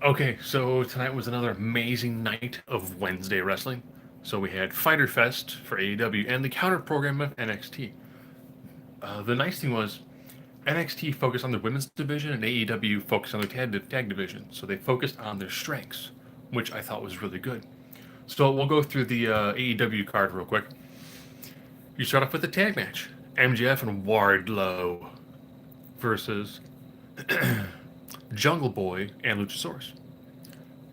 Okay, so tonight was another amazing night of Wednesday wrestling. So we had Fyter Fest for AEW and the counter program of NXT. The nice thing was NXT focused on the women's division and AEW focused on the tag division. So they focused on their strengths, which I thought was really good. So we'll go through the AEW card real quick. You start off with the tag match: MJF and Wardlow versus Jungle Boy and Luchasaurus.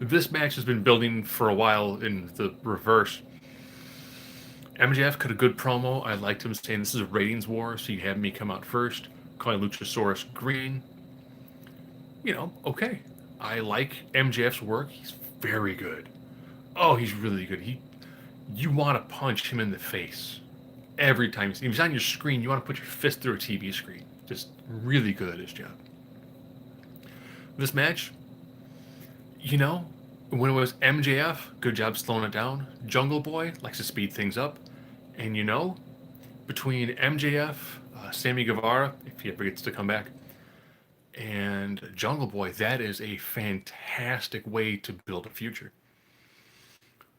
This match has been building for a while in the reverse. MJF cut a good promo. I liked him saying this is a ratings war, so you have me come out first, calling Luchasaurus green. Okay. I like MJF's work. He's very good. Oh, he's really good. You want to punch him in the face every time. If he's on your screen, you want to put your fist through a TV screen. Just really good at his job. This match, you know, when it was MJF, good job slowing it down. Jungle Boy likes to speed things up. And between MJF, Sammy Guevara, if he ever gets to come back, and Jungle Boy, that is a fantastic way to build a future.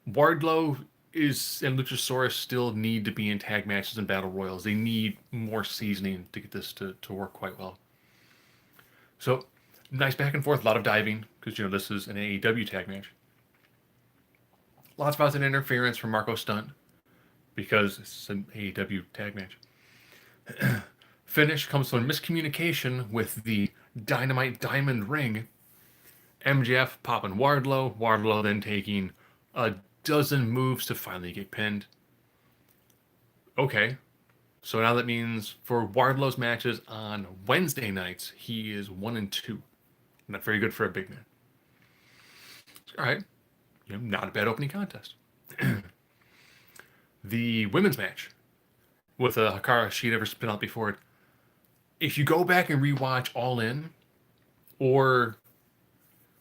Wardlow and Luchasaurus still need to be in tag matches and battle royals. They need more seasoning to get this to work quite well. So, nice back and forth, a lot of diving, because this is an AEW tag match. Lots of outside interference from Marco Stunt, because it's an AEW tag match. Finish comes from miscommunication with the Dynamite Diamond Ring. MJF popping Wardlow then taking a dozen moves to finally get pinned. Okay, so now that means for Wardlow's matches on Wednesday nights, he is 1-2. Not very good for a big man. All right, not a bad opening contest. The women's match with a Hikaru Shida versus Penelope Ford. If you go back and rewatch All In, or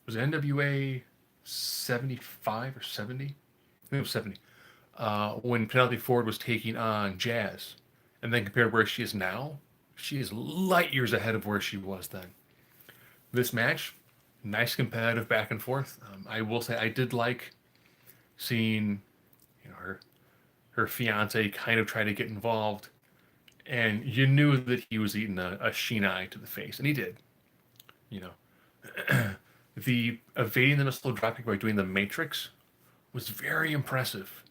was it NWA 75 or 70? I think it was 70. When Penelope Ford was taking on Jazz, and then compared where she is now, she is light years ahead of where she was then. This match, nice competitive back and forth. I will say I did like seeing her fiance kind of try to get involved, and you knew that he was eating a Shinai to the face, and he did. You know, the evading the missile dropping by doing the Matrix was very impressive.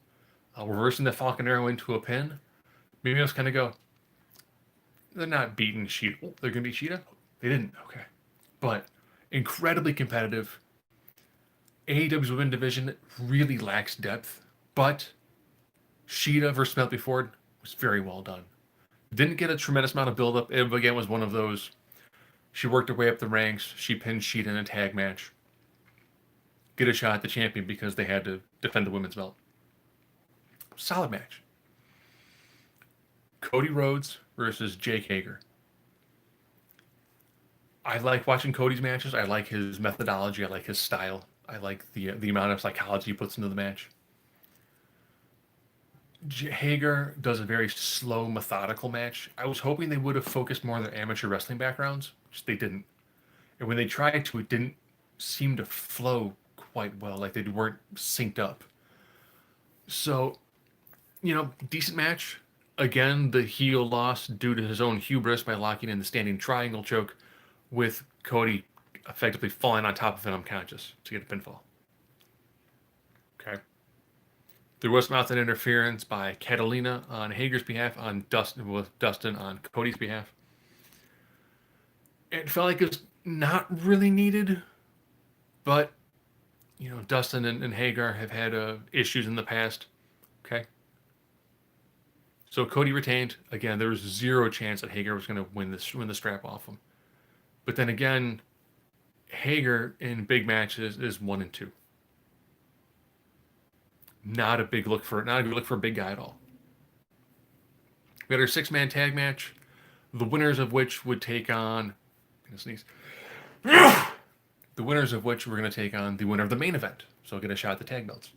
Reversing the Falcon Arrow into a pin, maybe I was kind of go, they're not beating Sheeta. Oh, they're going to beat Sheeta? They didn't. Okay. But incredibly competitive. AEW's women division really lacks depth, but Sheeta versus Penelope Ford was very well done. Didn't get a tremendous amount of build-up. It, again, was one of those. She worked her way up the ranks. She pinned Sheeta in a tag match. Get a shot at the champion because they had to defend the women's belt. Solid match. Cody Rhodes versus Jake Hager. I like watching Cody's matches. I like his methodology. I like his style. I like the amount of psychology he puts into the match. Hager does a very slow, methodical match. I was hoping they would have focused more on their amateur wrestling backgrounds, which they didn't. And when they tried to, it didn't seem to flow quite well. Like they weren't synced up. So, decent match. Again, the heel lost due to his own hubris by locking in the standing triangle choke, with Cody effectively falling on top of him unconscious to get a pinfall. Okay. There was some outside interference by Catalina on Hager's behalf, on Dustin on Cody's behalf. It felt like it was not really needed, but Dustin and Hager have had issues in the past. Okay. So Cody retained. Again, there was zero chance that Hager was going to win the strap off him. But then again, Hager in big matches is 1-2. Not a good look for a big guy at all. We had our 6-man tag match, the winners of which would take on. I'm gonna sneeze. The winners of which were going to take on the winner of the main event, so get a shot at the tag belts.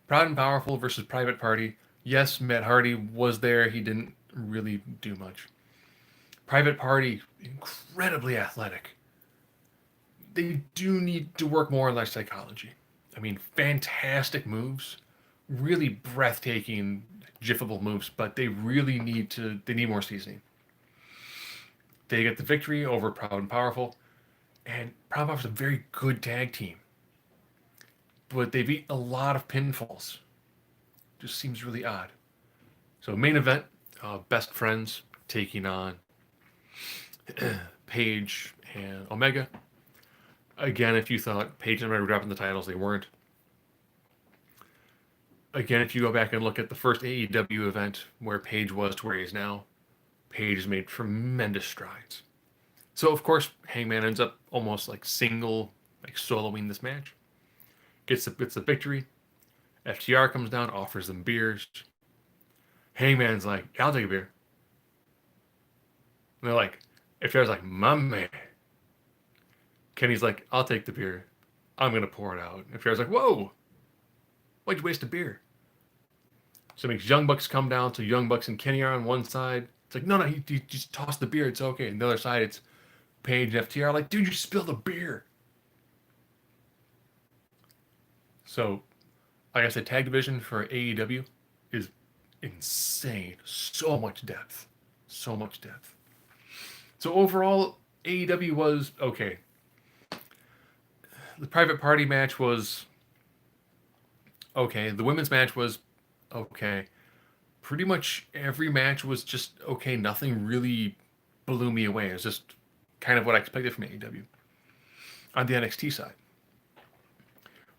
Proud and Powerful versus Private Party. Yes, Matt Hardy was there. He didn't really do much. Private Party, incredibly athletic. they do need to work more on their psychology. I mean, fantastic moves, really breathtaking, jiffable moves, but they need more seasoning. They get the victory over Proud and Powerful, and Proud and Powerful is a very good tag team, but they've eaten a lot of pinfalls. Just seems really odd. So main event, best friends taking on Paige and Omega. Again, if you thought Paige and Omega were dropping the titles, they weren't. Again, if you go back and look at the first AEW event where Paige was to where he is now, Paige has made tremendous strides. So of course, Hangman ends up almost like soloing this match. Gets the victory. FTR comes down, offers them beers. Hangman's like, I'll take a beer. And they're like, FTR's like, my man. Kenny's like, I'll take the beer. I'm going to pour it out. FTR's like, whoa. Why'd you waste a beer? So it makes Young Bucks come down. So Young Bucks and Kenny are on one side. It's like, no, he just tossed the beer. It's okay. And the other side, it's Paige and FTR. Like, dude, you spilled a beer. So, like I said, tag division for AEW is insane. So much depth. So much depth. So overall, AEW was okay. The private party match was okay. The women's match was okay. Pretty much every match was just okay. Nothing really blew me away. It was just kind of what I expected from AEW. On the NXT side,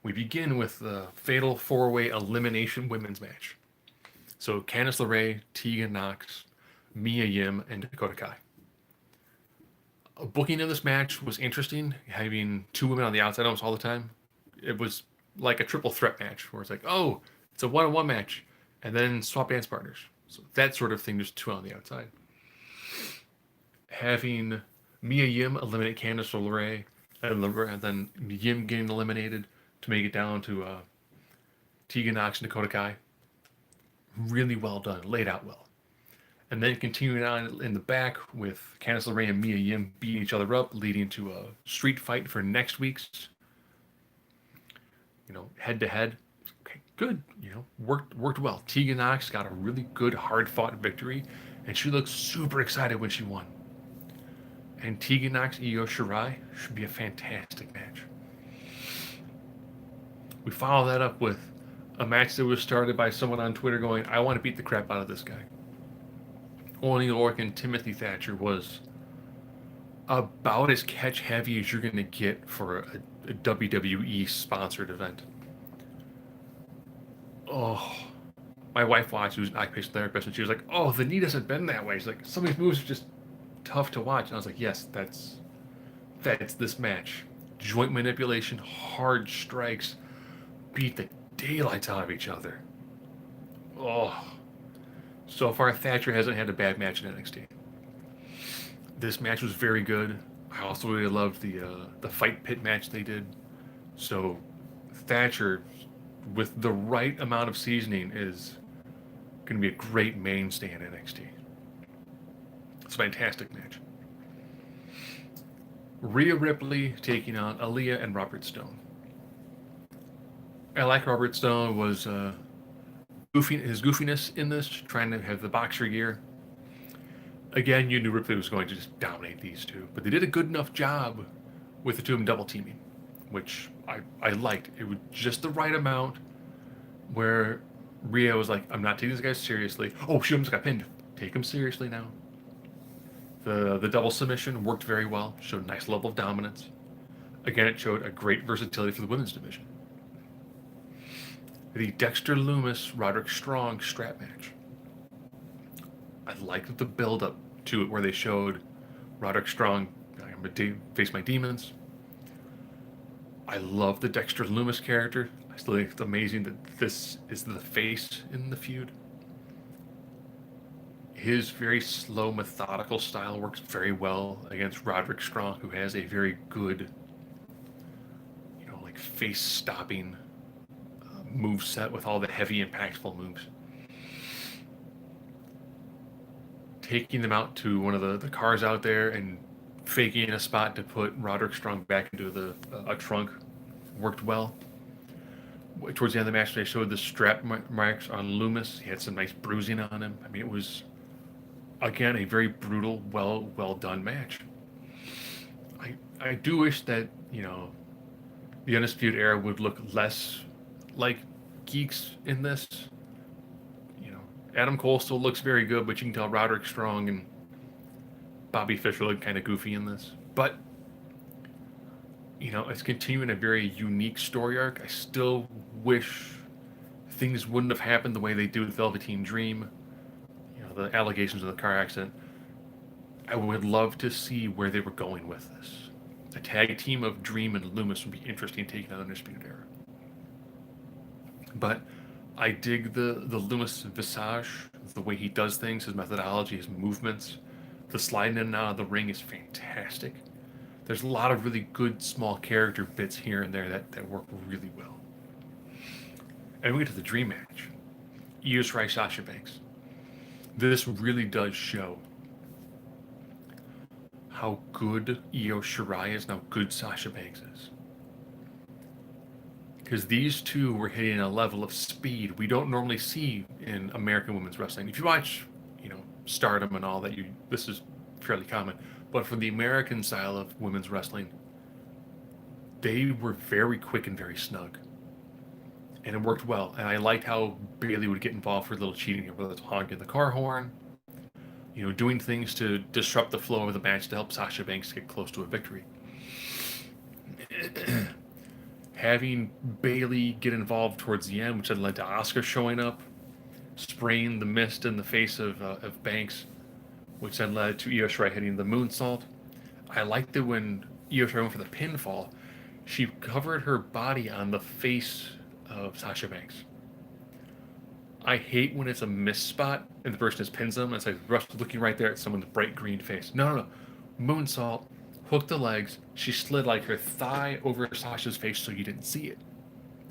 we begin with the fatal four-way elimination women's match. So Candice LeRae, Tegan Nox, Mia Yim, and Dakota Kai. Booking in this match was interesting, having two women on the outside almost all the time. It was like a triple threat match where it's like, oh, it's a one-on-one match, and then swap dance partners. So that sort of thing, just two on the outside. Having Mia Yim eliminate Candice LeRae, and then Yim getting eliminated to make it down to Tegan Nox and Dakota Kai. Really well done, laid out well. And then continuing on in the back with Candice LeRae and Mia Yim beating each other up, leading to a street fight for next week's, head to head. Okay, good. Worked well. Tegan Nox got a really good, hard fought victory, and she looked super excited when she won. And Tegan Nox, Io Shirai should be a fantastic match. We follow that up with a match that was started by someone on Twitter going, I want to beat the crap out of this guy. Only Lorcan and Timothy Thatcher was about as catch heavy as you're going to get for a WWE sponsored event. Oh, my wife watched, who's an occupational therapist, and she was like, oh, the knee doesn't bend that way. She's like, some of these moves are just tough to watch. And I was like, yes, that's this match. Joint manipulation, hard strikes, beat the daylights out of each other. Oh. So far, Thatcher hasn't had a bad match in NXT. This match was very good. I also really loved the fight pit match they did. So Thatcher, with the right amount of seasoning, is going to be a great mainstay in NXT. It's a fantastic match. Rhea Ripley taking on Aaliyah and Robert Stone. I like Robert Stone was his goofiness in this, trying to have the boxer gear. Again, you knew Ripley was going to just dominate these two, but they did a good enough job with the two of them double teaming, which I liked. It was just the right amount where Rhea was like, I'm not taking this guy seriously. Oh, she almost got pinned. Take him seriously now. The double submission worked very well, showed a nice level of dominance. Again, it showed a great versatility for the women's division. The Dexter Lumis Roderick Strong strap match. I liked the build-up to it where they showed Roderick Strong, I'm going to face my demons. I love the Dexter Lumis character. I still think it's amazing that this is the face in the feud. His very slow, methodical style works very well against Roderick Strong, who has a very good, face-stopping move set with all the heavy, impactful moves. Taking them out to one of the cars out there and faking a spot to put Roderick Strong back into the a trunk worked well. Towards the end of the match, they showed the strap marks on Loomis. He had some nice bruising on him. I mean, it was again a very brutal, well done match. I do wish that the Undisputed Era would look less like geeks in this. You know, Adam Cole still looks very good, but you can tell Roderick Strong and Bobby Fish look kind of goofy in this. But it's continuing a very unique story arc. I still wish things wouldn't have happened the way they do with Velveteen Dream. The allegations of the car accident. I would love to see where they were going with this. A tag team of Dream and Loomis would be interesting taking on the Undisputed Era. But I dig the Loomis visage, the way he does things, his methodology, his movements. The sliding in and out of the ring is fantastic. There's a lot of really good small character bits here and there that work really well. And we get to the Dream match. Io Shirai, Sasha Banks. This really does show how good Io Shirai is and how good Sasha Banks is. Because these two were hitting a level of speed we don't normally see in American women's wrestling. If you watch, Stardom and all that, this is fairly common. But for the American style of women's wrestling, they were very quick and very snug. And it worked well. And I liked how Bayley would get involved for a little cheating, whether it's honking the car horn, doing things to disrupt the flow of the match to help Sasha Banks get close to a victory. Having Bayley get involved towards the end, which had led to Asuka showing up, spraying the mist in the face of Banks, which then led to Io Shirai hitting the moonsault. I liked it when Io Shirai went for the pinfall. She covered her body on the face of Sasha Banks. I hate when it's a miss spot and the person just pins them. It's like Rush looking right there at someone's bright green face. No. Moonsault, hooked the legs. She slid like her thigh over Sasha's face so you didn't see it.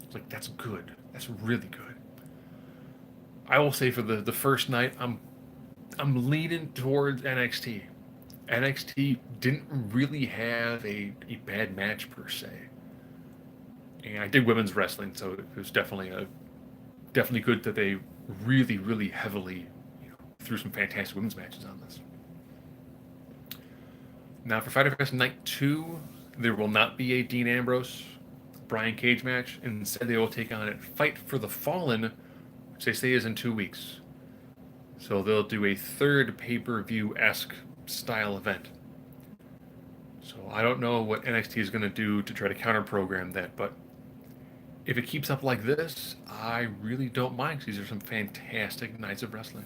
It's like, that's good. That's really good. I will say for the first night, I'm leaning towards NXT. NXT didn't really have a bad match per se. And I did women's wrestling, so it was definitely good that they really, really heavily threw some fantastic women's matches on this. Now for Fyter Fest Night 2, there will not be a Dean Ambrose Brian Cage match. Instead, they will take on it Fight for the Fallen, which they say is in 2 weeks. So they'll do a third pay-per-view-esque style event. So I don't know what NXT is going to do to try to counter-program that, but if it keeps up like this, I really don't mind, because these are some fantastic nights of wrestling.